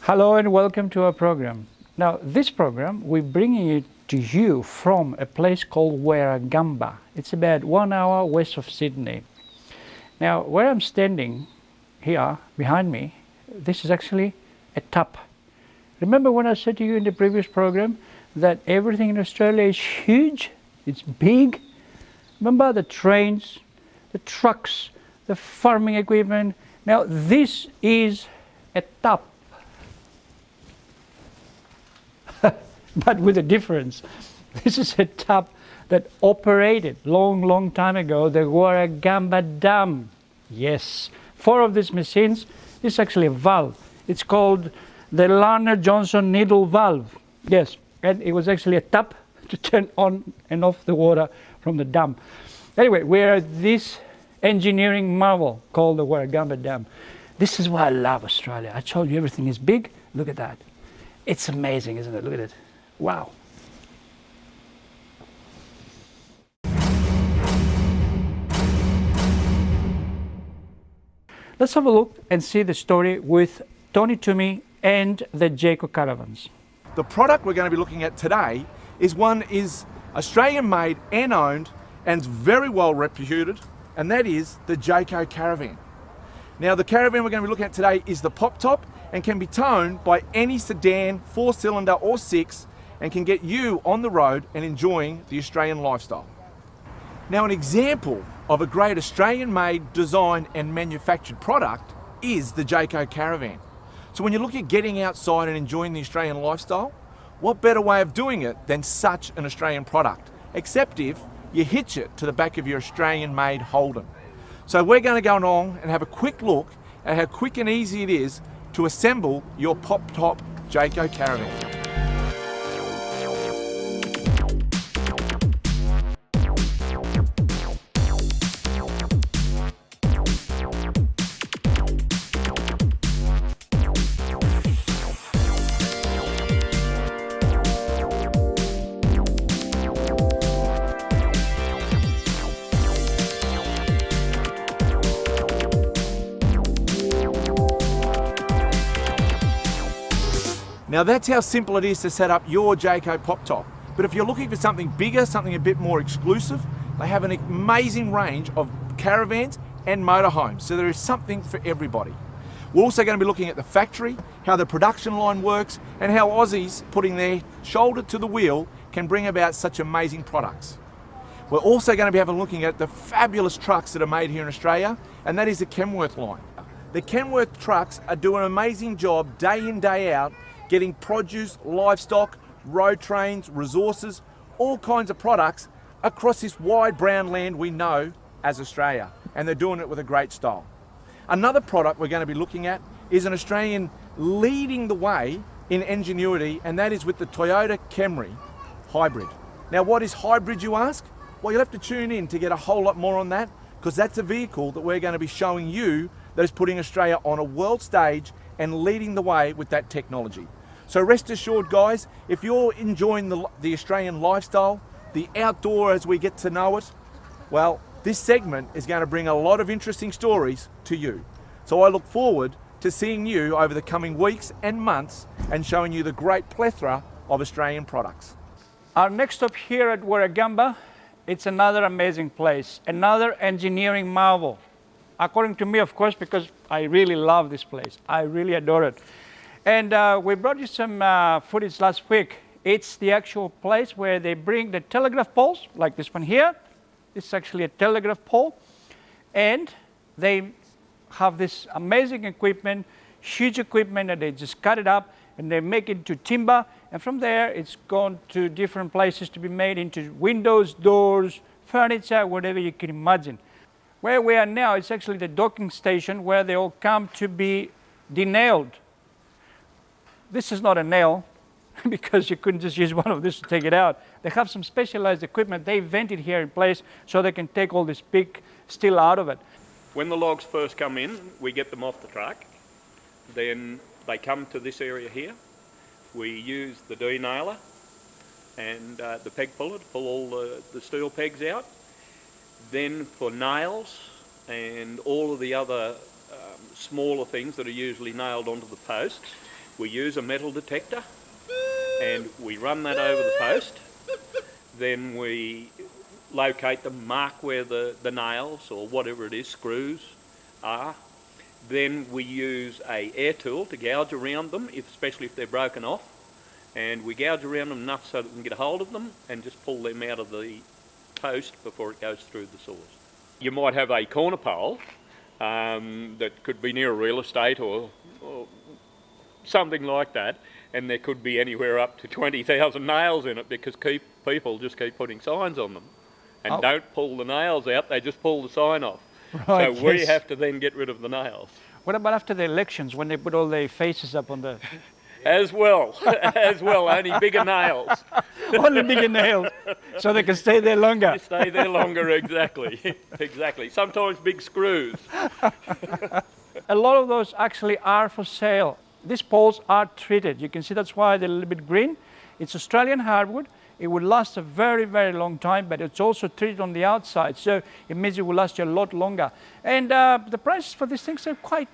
Hello and welcome to our program. Now, this program, we're bringing it to you from a place called Warragamba. It's about 1 hour west of Sydney. Now, where I'm standing here behind me, this is actually a tap. Remember when I said to you in the previous program that everything in Australia is huge? It's big. Remember the trains, the trucks, the farming equipment. Now, this is a tap. But with a difference. This is a tap that operated long time ago, the Warragamba Dam. Yes, 4 of these machines. This is actually a valve. It's called the Lerner-Johnson needle valve. Yes, and it was actually a tap to turn on and off the water from the dam. Anyway, we're at this engineering marvel called the Warragamba Dam. This is why I love Australia. I told you everything is big. Look at that. It's amazing, isn't it? Look at it. Wow. Let's have a look and see the story with Tony Toomey and the Jayco Caravans. The product we're going to be looking at today is Australian made and owned and very well reputed, and that is the Jayco Caravan. Now, the caravan we're going to be looking at today is the pop top and can be towed by any sedan, 4-cylinder or 6, and can get you on the road and enjoying the Australian lifestyle. Now, an example of a great Australian made, designed and manufactured product is the Jayco Caravan. So when you're looking at getting outside and enjoying the Australian lifestyle, what better way of doing it than such an Australian product, except if you hitch it to the back of your Australian made Holden. So we're going to go along and have a quick look at how quick and easy it is to assemble your pop top Jayco Caravan. Now that's how simple it is to set up your Jayco pop top. But if you're looking for something bigger, something a bit more exclusive, they have an amazing range of caravans and motorhomes. So there is something for everybody. We're also going to be looking at the factory, how the production line works, and how Aussies putting their shoulder to the wheel can bring about such amazing products. We're also going to be having a looking at the fabulous trucks that are made here in Australia, and that is the Kenworth line. The Kenworth trucks are doing an amazing job day in, day out, getting produce, livestock, road trains, resources, all kinds of products across this wide brown land we know as Australia. And they're doing it with a great style. Another product we're going to be looking at is an Australian leading the way in ingenuity, and that is with the Toyota Camry hybrid. Now, what is hybrid, you ask? Well, you'll have to tune in to get a whole lot more on that, because that's a vehicle that we're going to be showing you that is putting Australia on a world stage and leading the way with that technology. So rest assured, guys, if you're enjoying the Australian lifestyle, the outdoor as we get to know it, well, this segment is going to bring a lot of interesting stories to you. So I look forward to seeing you over the coming weeks and months and showing you the great plethora of Australian products. Our next stop here at Warragamba, it's another amazing place, another engineering marvel. According to me, of course, because I really love this place. I really adore it. And we brought you some footage last week. It's the actual place where they bring the telegraph poles, like this one here. This is actually a telegraph pole. And they have this amazing equipment, huge equipment, and they just cut it up and they make it into timber. And from there, it's gone to different places to be made into windows, doors, furniture, whatever you can imagine. Where we are now, it's actually the docking station where they all come to be denailed. This is not a nail because you couldn't just use one of these to take it out. They have some specialized equipment. They vent it here in place so they can take all this big steel out of it. When the logs first come in, we get them off the truck. Then they come to this area here. We use the denailer and the peg puller to pull all the steel pegs out. Then for nails and all of the other smaller things that are usually nailed onto the posts, we use a metal detector and we run that over the post. Then we locate them, mark where the nails or whatever it is, screws are. Then we use a air tool to gouge around them, especially if they're broken off. And we gouge around them enough so that we can get a hold of them and just pull them out of the post before it goes through the saws. You might have a corner pole that could be near a real estate or something like that, and there could be anywhere up to 20,000 nails in it because people just keep putting signs on them and don't pull the nails out, they just pull the sign off. Right, so we have to then get rid of the nails. What about after the elections when they put all their faces up on the... As well, only bigger nails. Only bigger nails, so they can stay there longer. Stay there longer, exactly. Exactly. Sometimes big screws. A lot of those actually are for sale. These poles are treated. You can see that's why they're a little bit green. It's Australian hardwood. It will last a very, very long time, but it's also treated on the outside, so it means it will last you a lot longer. And the prices for these things are quite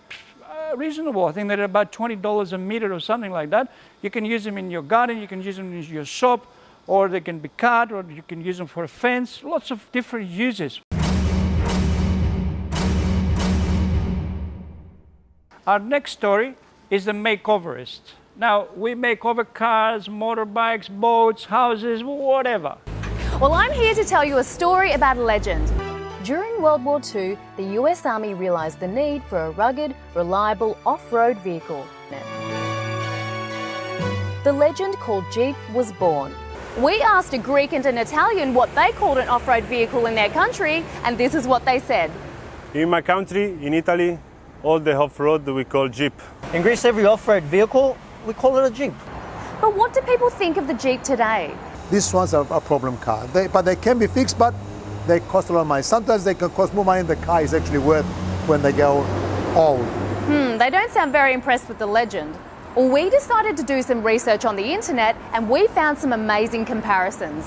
reasonable. I think they're about $20 a meter or something like that. You can use them in your garden, you can use them in your shop, or they can be cut, or you can use them for a fence. Lots of different uses. Our next story is the Makeoverists. Now, we make over cars, motorbikes, boats, houses, whatever. Well, I'm here to tell you a story about a legend. During World War II, the US Army realised the need for a rugged, reliable off-road vehicle. The legend called Jeep was born. We asked a Greek and an Italian what they called an off-road vehicle in their country, and this is what they said. In my country, in Italy, all the off-road we call Jeep. In Greece, every off-road vehicle, we call it a Jeep. But what do people think of the Jeep today? These ones are a problem car, but they can be fixed, but they cost a lot of money. Sometimes they can cost more money than the car is actually worth when they go old. They don't sound very impressed with the legend. Well, we decided to do some research on the internet and we found some amazing comparisons.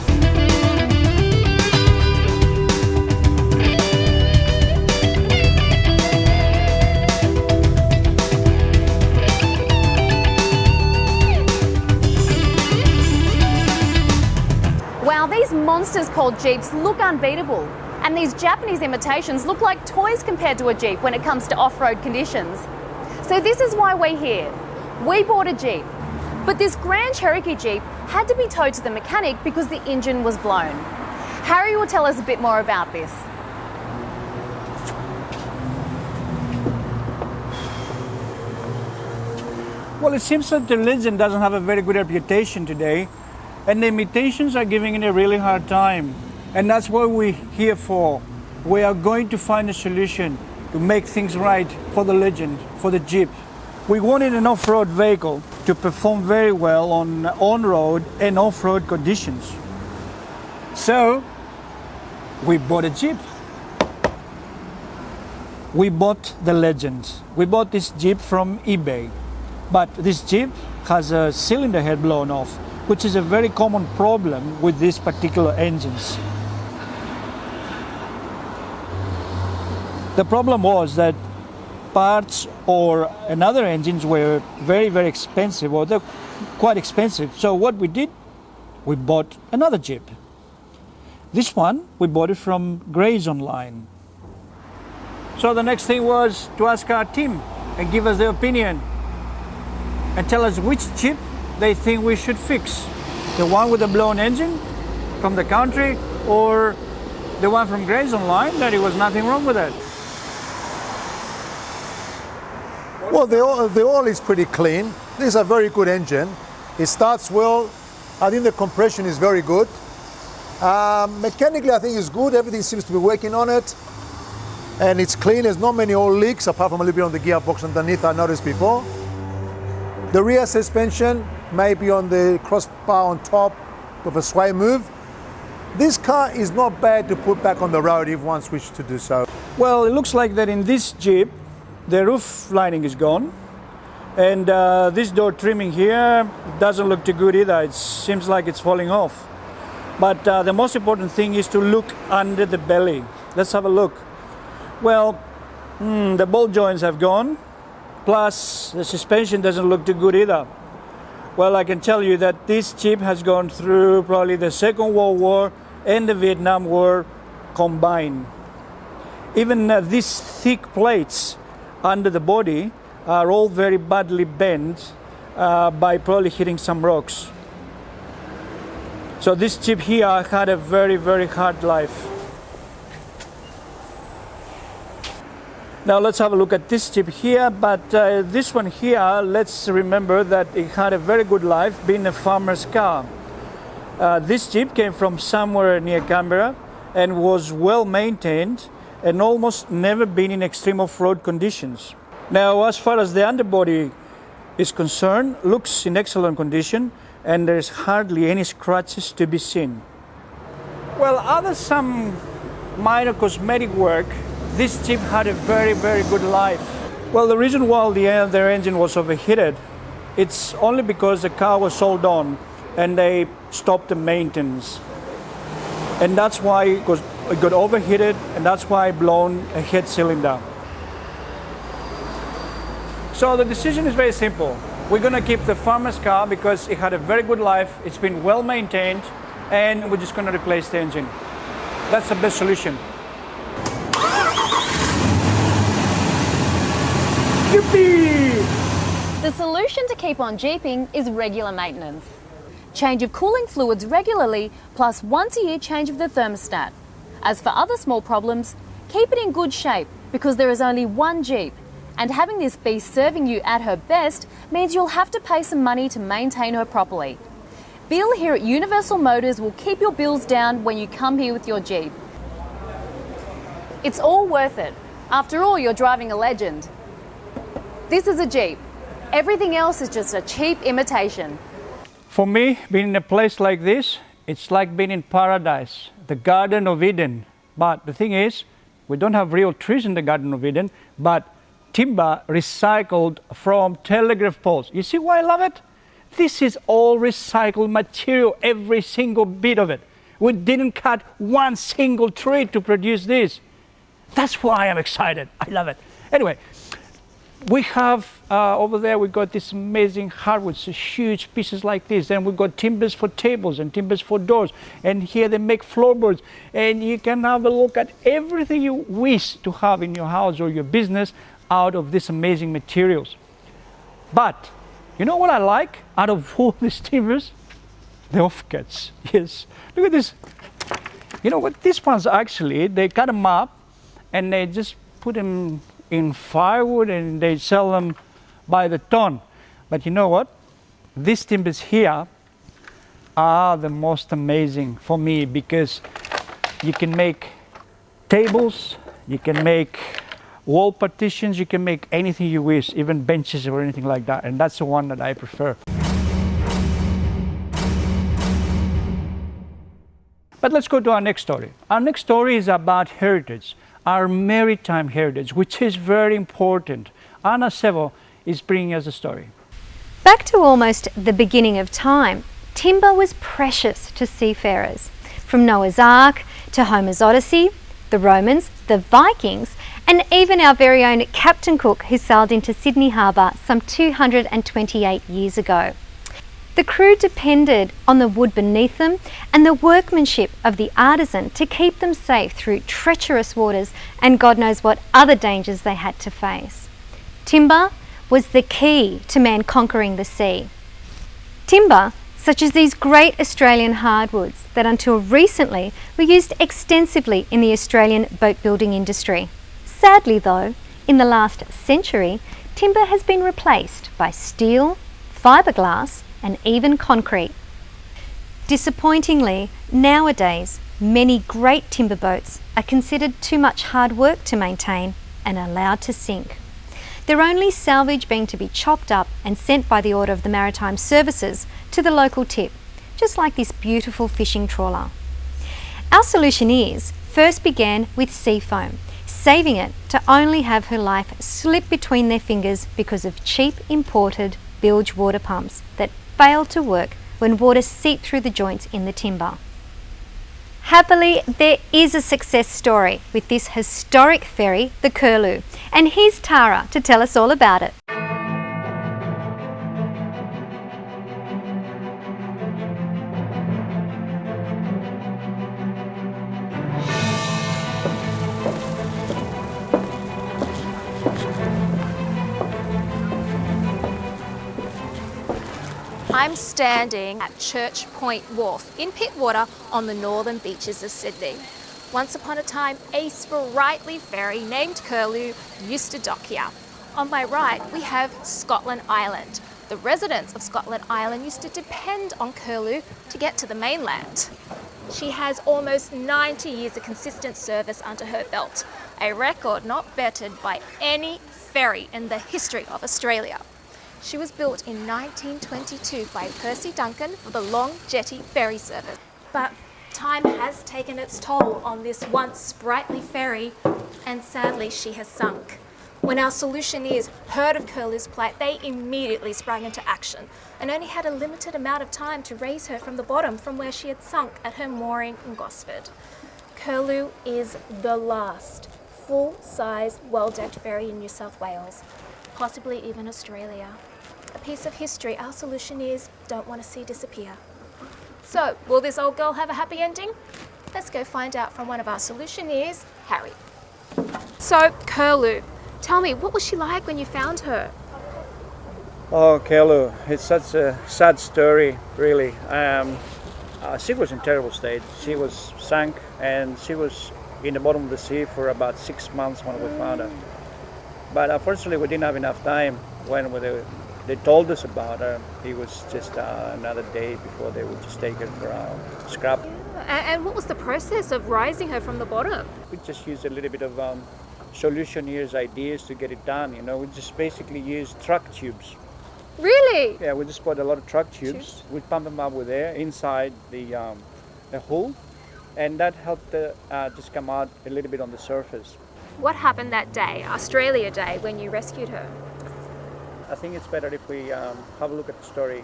Wow, these monsters called Jeeps look unbeatable. And these Japanese imitations look like toys compared to a Jeep when it comes to off-road conditions. So this is why we're here. We bought a Jeep. But this Grand Cherokee Jeep had to be towed to the mechanic because the engine was blown. Harry will tell us a bit more about this. Well, it seems that the legend doesn't have a very good reputation today, and the imitations are giving it a really hard time. And that's what we're here for. We are going to find a solution to make things right for the legend, for the Jeep. We wanted an off-road vehicle to perform very well on on-road and off-road conditions. So, we bought a Jeep. We bought the legend. We bought this Jeep from eBay. But this Jeep has a cylinder head blown off, which is a very common problem with these particular engines. The problem was that parts or another engines were very, very expensive, or they're quite expensive. So what we did, we bought another Jeep. This one, we bought it from Grays Online. So the next thing was to ask our team and give us their opinion and tell us which Jeep they think we should fix. The one with the blown engine from the country, or the one from Grays Online, that it was nothing wrong with it. Well, the oil is pretty clean. This is a very good engine. It starts well. I think the compression is very good. Mechanically, I think it's good. Everything seems to be working on it. And it's clean. There's not many oil leaks, apart from a little bit on the gearbox underneath I noticed before. The rear suspension may be on the crossbar on top with a sway move. This car is not bad to put back on the road if one wishes to do so. Well, it looks like that in this Jeep, the roof lining is gone. And this door trimming here doesn't look too good either. It seems like it's falling off. But the most important thing is to look under the belly. Let's have a look. Well, the ball joints have gone. Plus, the suspension doesn't look too good either. Well, I can tell you that this Jeep has gone through probably the Second World War and the Vietnam War combined. Even these thick plates under the body are all very badly bent by probably hitting some rocks. So this Jeep here had a very, very hard life. Now let's have a look at this Jeep here, but this one here, let's remember that it had a very good life being a farmer's car. This Jeep came from somewhere near Canberra and was well maintained and almost never been in extreme off-road conditions. Now, as far as the underbody is concerned, looks in excellent condition and there's hardly any scratches to be seen. Well, other some minor cosmetic work, this Jeep had a very, very good life. Well, the reason why their engine was overheated, it's only because the car was sold on and they stopped the maintenance. And that's why it got overheated, and that's why it blown a head cylinder. So the decision is very simple. We're gonna keep the farmer's car because it had a very good life, it's been well maintained, and we're just gonna replace the engine. That's the best solution. Yippee! The solution to keep on Jeeping is regular maintenance. Change of cooling fluids regularly, plus once a year change of the thermostat. As for other small problems, keep it in good shape because there is only one Jeep, and having this beast serving you at her best means you'll have to pay some money to maintain her properly. Bill here at Universal Motors will keep your bills down when you come here with your Jeep. It's all worth it. After all, you're driving a legend. This is a Jeep. Everything else is just a cheap imitation. For me, being in a place like this, it's like being in paradise, the Garden of Eden. But the thing is, we don't have real trees in the Garden of Eden, but timber recycled from telegraph poles. You see why I love it? This is all recycled material, every single bit of it. We didn't cut one single tree to produce this. That's why I'm excited. I love it. Anyway, we have over there, we got this amazing hardwoods, huge pieces like this. Then we've got timbers for tables and timbers for doors. And here they make floorboards. And you can have a look at everything you wish to have in your house or your business out of these amazing materials. But you know what I like out of all these timbers? The offcuts. Yes. Look at this. You know what? These ones actually, they cut them up and they just put them in firewood and they sell them by the ton. But you know what? These timbers here are the most amazing for me because you can make tables, you can make wall partitions, you can make anything you wish, even benches or anything like that. And that's the one that I prefer. But let's go to our next story. Our next story is about heritage, our maritime heritage, which is very important. Anna Sevo is bringing us a story. Back to almost the beginning of time, timber was precious to seafarers. From Noah's Ark to Homer's Odyssey, the Romans, the Vikings, and even our very own Captain Cook, who sailed into Sydney Harbour some 228 years ago. The crew depended on the wood beneath them and the workmanship of the artisan to keep them safe through treacherous waters and God knows what other dangers they had to face. Timber was the key to man conquering the sea. Timber, such as these great Australian hardwoods that until recently were used extensively in the Australian boat building industry. Sadly though, in the last century, timber has been replaced by steel, fiberglass, and even concrete. Disappointingly, nowadays, many great timber boats are considered too much hard work to maintain and allowed to sink. Their only salvage being to be chopped up and sent by the order of the Maritime Services to the local tip, just like this beautiful fishing trawler. Our Solutioneers first began with sea foam, saving it to only have her life slip between their fingers because of cheap imported bilge water pumps that fail to work when water seep through the joints in the timber. Happily, there is a success story with this historic ferry, the Curlew, and here's Tara to tell us all about it. I'm standing at Church Point Wharf in Pittwater on the northern beaches of Sydney. Once upon a time, a sprightly ferry named Curlew used to dock here. On my right, we have Scotland Island. The residents of Scotland Island used to depend on Curlew to get to the mainland. She has almost 90 years of consistent service under her belt, a record not bettered by any ferry in the history of Australia. She was built in 1922 by Percy Duncan for the long jetty ferry service. But time has taken its toll on this once sprightly ferry, and sadly she has sunk. When our Solutioneers heard of Curlew's plight, they immediately sprang into action and only had a limited amount of time to raise her from the bottom from where she had sunk at her mooring in Gosford. Curlew is the last full-size, well-decked ferry in New South Wales, possibly even Australia. A piece of history our Solutioneers don't want to see disappear. So, will this old girl have a happy ending? Let's go find out from one of our Solutioneers, Harry. So, Curlew, tell me, what was she like when you found her? Oh, Curlew, it's such a sad story, really. She was in terrible state. She was sunk and she was in the bottom of the sea for about 6 months when we found her. But unfortunately, we didn't have enough time when they told us about her. It was just another day before they would just take her for scrap. Yeah. And what was the process of rising her from the bottom? We just used a little bit of Solutioneers ideas to get it done. You know, we just basically used truck tubes. Really? Yeah, we just bought a lot of truck tubes. We pump them up with air inside the hull, and that helped just come out a little bit on the surface. What happened that day, Australia Day, when you rescued her? I think it's better if we have a look at the story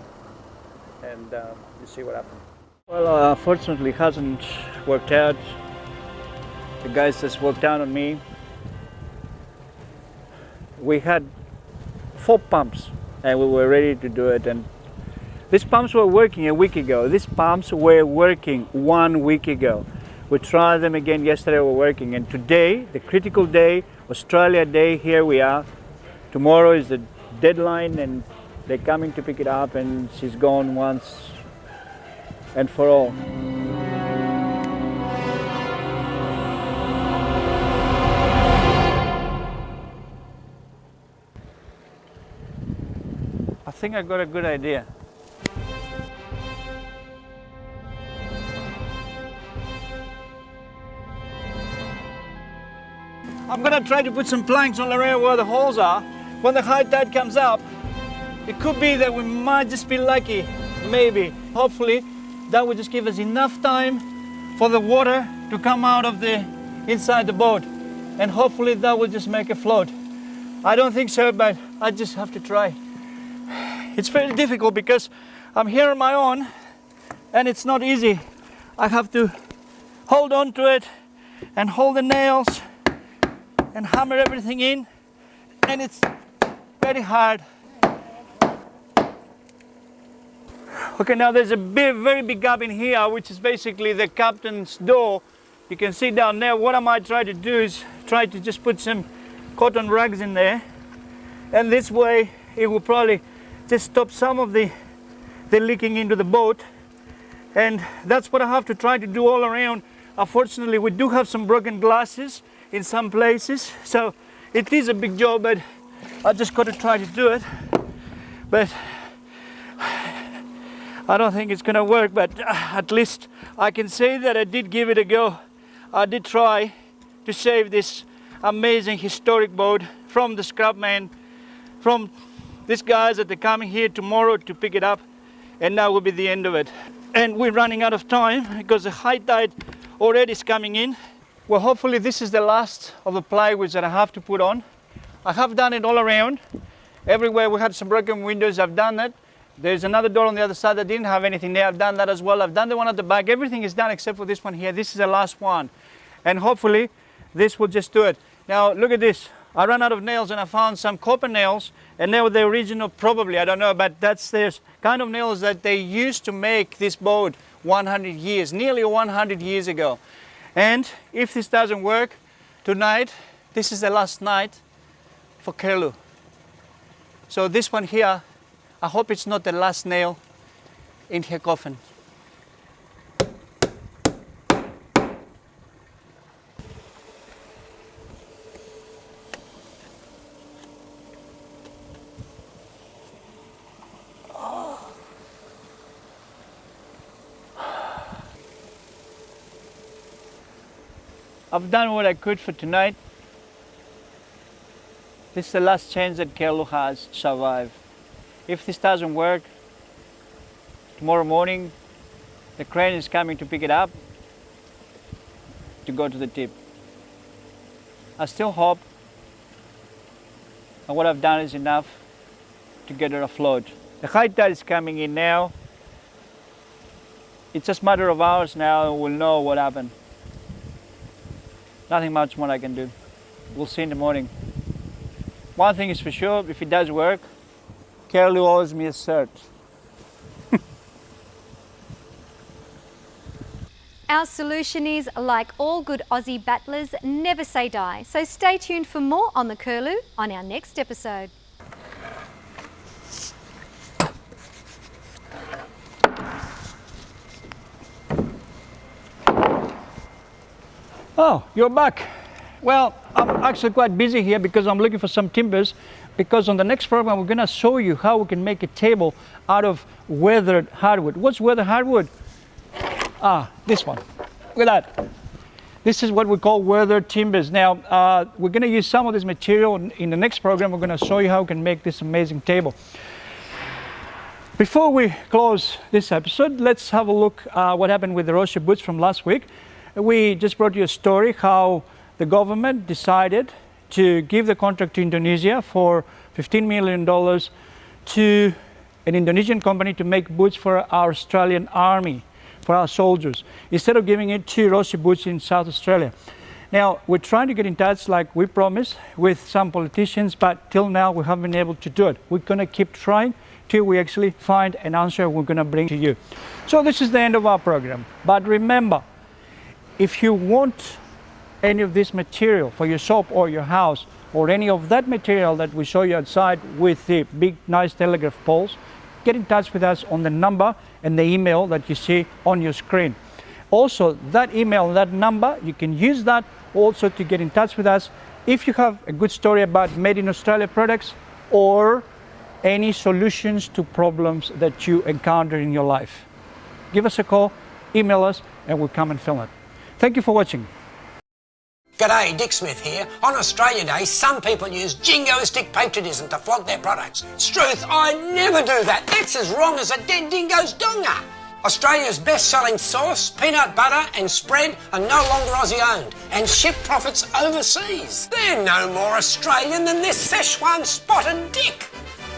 and you see what happened. Well, unfortunately, it hasn't worked out. The guys just worked out on me. We had 4 pumps and we were ready to do it. And these pumps were working a week ago. These pumps were working 1 week ago. We tried them again yesterday, were working. And today, the critical day, Australia Day, here we are. Tomorrow is the deadline and they're coming to pick it up and she's gone once and for all. I think I got a good idea. I'm gonna try to put some planks all around where the holes are. When the high tide comes up, it could be that we might just be lucky, maybe. Hopefully, that will just give us enough time for the water to come out of the inside the boat. And hopefully that will just make it float. I don't think so, but I just have to try. It's very difficult because I'm here on my own and it's not easy. I have to hold on to it and hold the nails and hammer everything in, and it's very hard. Okay, now there's a very big gap in here, which is basically the captain's door. You can see down there. What I might try to do is try to just put some cotton rags in there, and this way it will probably just stop some of the leaking into the boat. And that's what I have to try to do all around. Unfortunately, we do have some broken glasses in some places, so it is a big job, but I just got to try to do it. But I don't think it's gonna work, but at least I can say that I did give it a go. I did try to save this amazing historic boat from the scrapman, from these guys that are coming here tomorrow to pick it up, and that will be the end of it. And we're running out of time because the high tide already is coming in. Well, hopefully this is the last of the plywood that I have to put on. I have done it all around. Everywhere we had some broken windows, I've done that. There's another door on the other side that didn't have anything there. I've done that as well. I've done the one at the back. Everything is done except for this one here. This is the last one. And hopefully this will just do it. Now look at this. I ran out of nails and I found some copper nails, and they were the original, probably, I don't know, but that's the kind of nails that they used to make this boat 100 years, nearly 100 years ago. And if this doesn't work tonight, this is the last night for Curlew. So this one here, I hope it's not the last nail in her coffin. I've done what I could for tonight. This is the last chance that Curlew has to survive. If this doesn't work, tomorrow morning the crane is coming to pick it up to go to the tip. I still hope that what I've done is enough to get her afloat. The high tide is coming in now. It's just a matter of hours now and we'll know what happened. Nothing much more I can do. We'll see in the morning. One thing is for sure, if it does work, Curlew owes me a cert. Our Solutioneers, like all good Aussie battlers, never say die. So stay tuned for more on the Curlew on our next episode. Oh, you're back. Well, I'm actually quite busy here because I'm looking for some timbers, because on the next program we're going to show you how we can make a table out of weathered hardwood. What's weathered hardwood? Ah, this one. Look at that. This is what we call weathered timbers. Now, we're going to use some of this material in the next program. We're going to show you how we can make this amazing table. Before we close this episode, let's have a look at what happened with the Rossi boots from last week. We just brought you a story how the government decided to give the contract to Indonesia for $15 million to an Indonesian company to make boots for our Australian army, for our soldiers, instead of giving it to Rossi boots in South Australia. Now, we're trying to get in touch, like we promised, with some politicians, but till now we haven't been able to do it. We're going to keep trying till we actually find an answer we're going to bring to you. So this is the end of our program. But remember, if you want any of this material for your shop or your house, or any of that material that we show you outside with the big nice telegraph poles, get in touch with us on the number and the email that you see on your screen. Also, that email, that number, you can use that also to get in touch with us if you have a good story about made in Australia products or any solutions to problems that you encounter in your life. Give us a call, email us, and we'll come and film it. Thank you for watching. G'day, Dick Smith here. On Australia Day, some people use jingoistic patriotism to flog their products. Struth, I never do that. That's as wrong as a dead dingo's donga. Australia's best-selling sauce, peanut butter and spread are no longer Aussie-owned and ship profits overseas. They're no more Australian than this Szechuan spotted dick.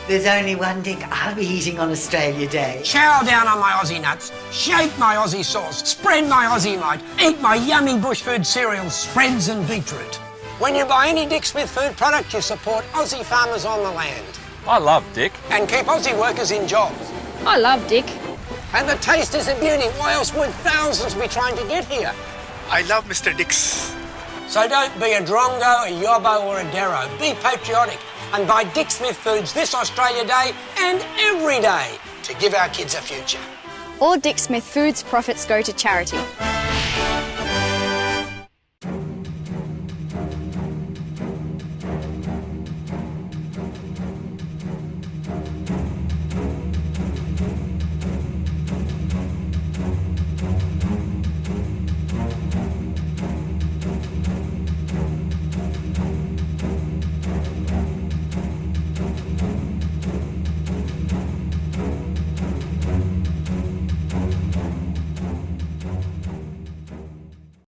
There's only one dick I'll be eating on Australia Day. Chow down on my Aussie nuts, shake my Aussie sauce, spread my Aussie might, eat my yummy bush food cereals, spreads and beetroot. When you buy any Dick Smith food product, you support Aussie farmers on the land. I love Dick. And keep Aussie workers in jobs. I love Dick. And the taste is a beauty. Why else would thousands be trying to get here? I love Mr. Dick's. So don't be a drongo, a yobbo or a darrow. Be patriotic and buy Dick Smith foods this Australia Day and every day to give our kids a future. All Dick Smith Foods profits go to charity.